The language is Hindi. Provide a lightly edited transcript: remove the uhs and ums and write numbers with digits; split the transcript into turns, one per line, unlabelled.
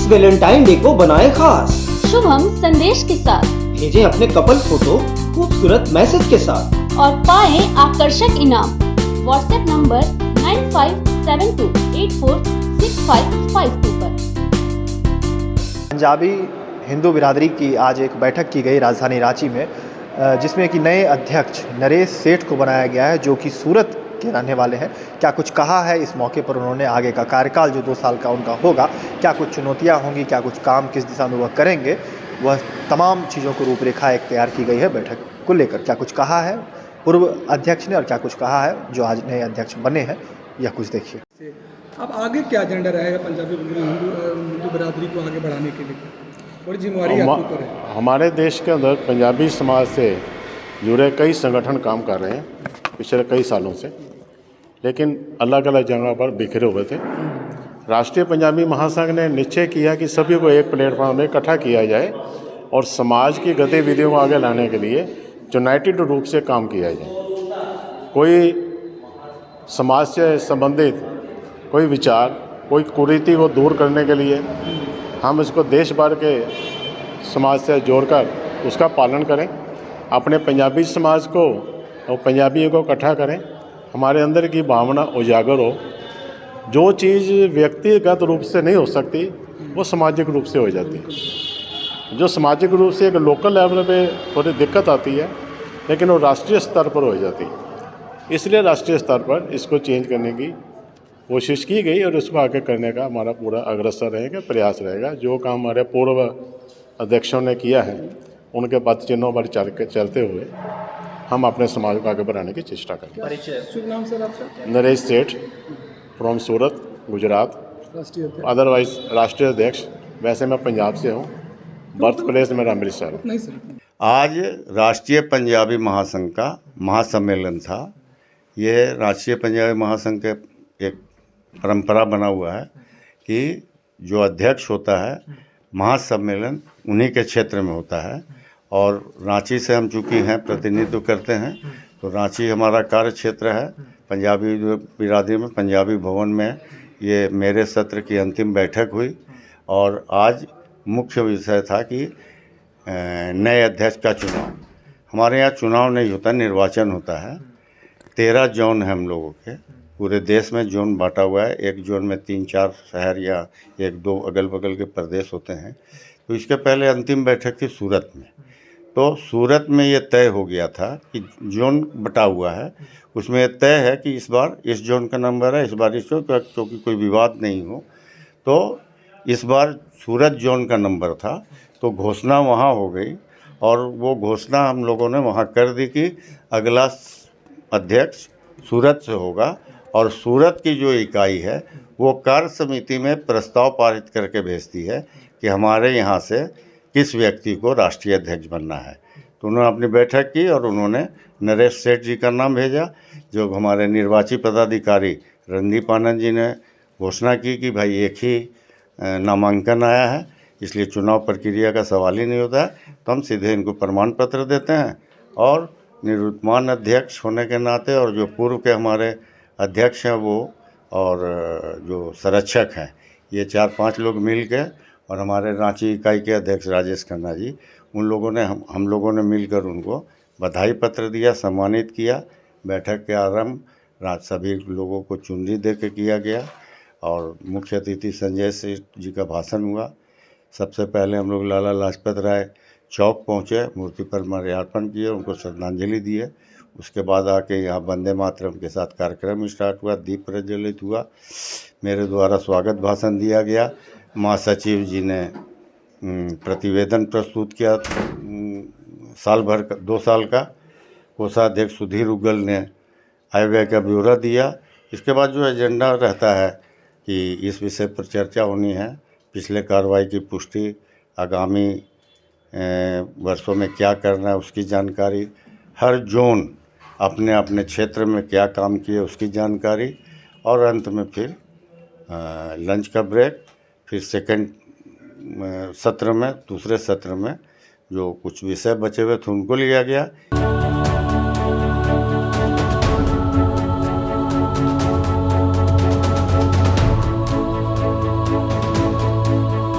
वैलेंटाइन डे को बनाए खास।
शुभम संदेश के साथ
भेजें अपने कपल फोटो खूबसूरत मैसेज के साथ
और पाएं आकर्षक इनाम। व्हाट्सएप नंबर 9572846552 पर।
पंजाबी हिंदू बिरादरी की आज एक बैठक की गई राजधानी रांची में, जिसमें कि नए अध्यक्ष नरेश सेठ को बनाया गया है, जो कि सूरत के रहने वाले हैं। क्या कुछ कहा है इस मौके पर उन्होंने, आगे का कार्यकाल जो 2 साल का उनका होगा, क्या कुछ चुनौतियां होंगी, क्या कुछ काम किस दिशा में वह करेंगे, वह तमाम चीज़ों को रूपरेखा एक तैयार की गई है बैठक को लेकर। क्या कुछ कहा है पूर्व अध्यक्ष ने और क्या कुछ कहा है जो आज नए अध्यक्ष बने हैं, यह कुछ देखिए।
अब आगे क्या एजेंडा रहेगा पंजाबी हिंदू बिरादरी को आगे बढ़ाने के लिए? बड़ी जिम्मेवारी आपके ऊपर है।
हमारे देश के अंदर पंजाबी समाज से जुड़े कई संगठन काम कर रहे हैं पिछले कई सालों से, लेकिन अलग अलग जगह पर बिखरे हुए थे। राष्ट्रीय पंजाबी महासंघ ने निश्चय किया कि सभी को एक प्लेटफॉर्म में इकट्ठा किया जाए और समाज की गतिविधियों को आगे लाने के लिए यूनाइटेड रूप से काम किया जाए। कोई समाज से संबंधित कोई विचार, कोई कुरीति को दूर करने के लिए हम इसको देश भर के समाज से जोड़कर उसका पालन करें, अपने पंजाबी समाज को और पंजाबियों को इकट्ठा करें, हमारे अंदर की भावना उजागर हो। जो चीज़ व्यक्तिगत रूप से नहीं हो सकती वो सामाजिक रूप से हो जाती है। जो सामाजिक रूप से एक लोकल लेवल पे थोड़ी दिक्कत आती है, लेकिन वो राष्ट्रीय स्तर पर हो जाती है। इसलिए राष्ट्रीय स्तर पर इसको चेंज करने की कोशिश की गई और इसको आगे करने का हमारा पूरा अग्रसर रहेगा, प्रयास रहेगा। जो काम हमारे पूर्व अध्यक्षों ने किया है उनके पद चिन्हों पर चलते हुए हम अपने समाज को आगे बढ़ाने की चेष्टा करेंगे।
शुभ नाम सर आपका?
नरेश सेठ फ्रॉम सूरत, गुजरात।
राष्ट्रीय अध्यक्ष?
अदरवाइज राष्ट्रीय अध्यक्ष। वैसे मैं पंजाब से हूँ, बर्थ प्लेस मेरा अमृतसर।
नहीं सर।
आज राष्ट्रीय पंजाबी महासंघ का महासम्मेलन था। यह राष्ट्रीय पंजाबी महासंघ के एक परंपरा बना हुआ है कि जो अध्यक्ष होता है महासम्मेलन उन्हीं के क्षेत्र में होता है। और रांची से हम चूँकि हैं प्रतिनिधित्व करते हैं, तो रांची हमारा कार्य क्षेत्र है। पंजाबी बिरादरी में पंजाबी भवन में ये मेरे सत्र की अंतिम बैठक हुई और आज मुख्य विषय था कि नए अध्यक्ष का चुनाव। हमारे यहाँ चुनाव नहीं होता, निर्वाचन होता है। 13 जोन है हम लोगों के, पूरे देश में जोन बांटा हुआ है। एक जोन में 3-4 शहर या 1-2 अगल बगल के प्रदेश होते हैं। तो इसके पहले अंतिम बैठक थी सूरत में। तो सूरत में ये तय हो गया था कि जोन बटा हुआ है, उसमें यह तय है कि इस बार इस जोन का नंबर है, इस बार इस जोन का, क्योंकि कोई विवाद नहीं हो। तो इस बार सूरत जोन का नंबर था, तो घोषणा वहाँ हो गई और वो घोषणा हम लोगों ने वहाँ कर दी कि अगला अध्यक्ष सूरत से होगा और सूरत की जो इकाई है वो कार्य समिति में प्रस्ताव पारित करके भेजती है कि हमारे यहाँ से किस व्यक्ति को राष्ट्रीय अध्यक्ष बनना है। तो उन्होंने अपनी बैठक की और उन्होंने नरेश सेठ जी का नाम भेजा। जो हमारे निर्वाची पदाधिकारी रणदीप आनंद जी ने घोषणा की कि भाई एक ही नामांकन आया है, इसलिए चुनाव प्रक्रिया का सवाल ही नहीं होता है, तो हम सीधे इनको प्रमाण पत्र देते हैं। और निवर्तमान अध्यक्ष होने के नाते और जो पूर्व के हमारे अध्यक्ष हैं वो और जो संरक्षक हैं, ये 4-5 लोग मिल के, और हमारे रांची इकाई के अध्यक्ष राजेश खन्ना जी, उन लोगों ने हम लोगों ने मिलकर उनको बधाई पत्र दिया, सम्मानित किया। बैठक के आरंभ सभी लोगों को चुनरी दे के किया गया और मुख्य अतिथि संजय सेठ जी का भाषण हुआ। सबसे पहले हम लोग लाला लाजपत राय चौक पहुँचे, मूर्ति पर माल्यार्पण किए, उनको श्रद्धांजलि दिए। उसके बाद आके यहाँ वंदे मातरम के साथ कार्यक्रम स्टार्ट हुआ, दीप प्रज्वलित हुआ, मेरे द्वारा स्वागत भाषण दिया गया। महासचिव जी ने प्रतिवेदन प्रस्तुत किया साल भर का 2 साल का। कोषाध्यक्ष सुधीर उग्गल ने आय व्यय का ब्यौरा दिया। इसके बाद जो एजेंडा रहता है कि इस विषय पर चर्चा होनी है, पिछले कार्रवाई की पुष्टि, आगामी वर्षों में क्या करना है उसकी जानकारी, हर जोन अपने अपने क्षेत्र में क्या काम किए उसकी जानकारी, और अंत में फिर लंच का ब्रेक। फिर सेकंड सत्र में, दूसरे सत्र में जो कुछ विषय बचे हुए थे उनको लिया गया।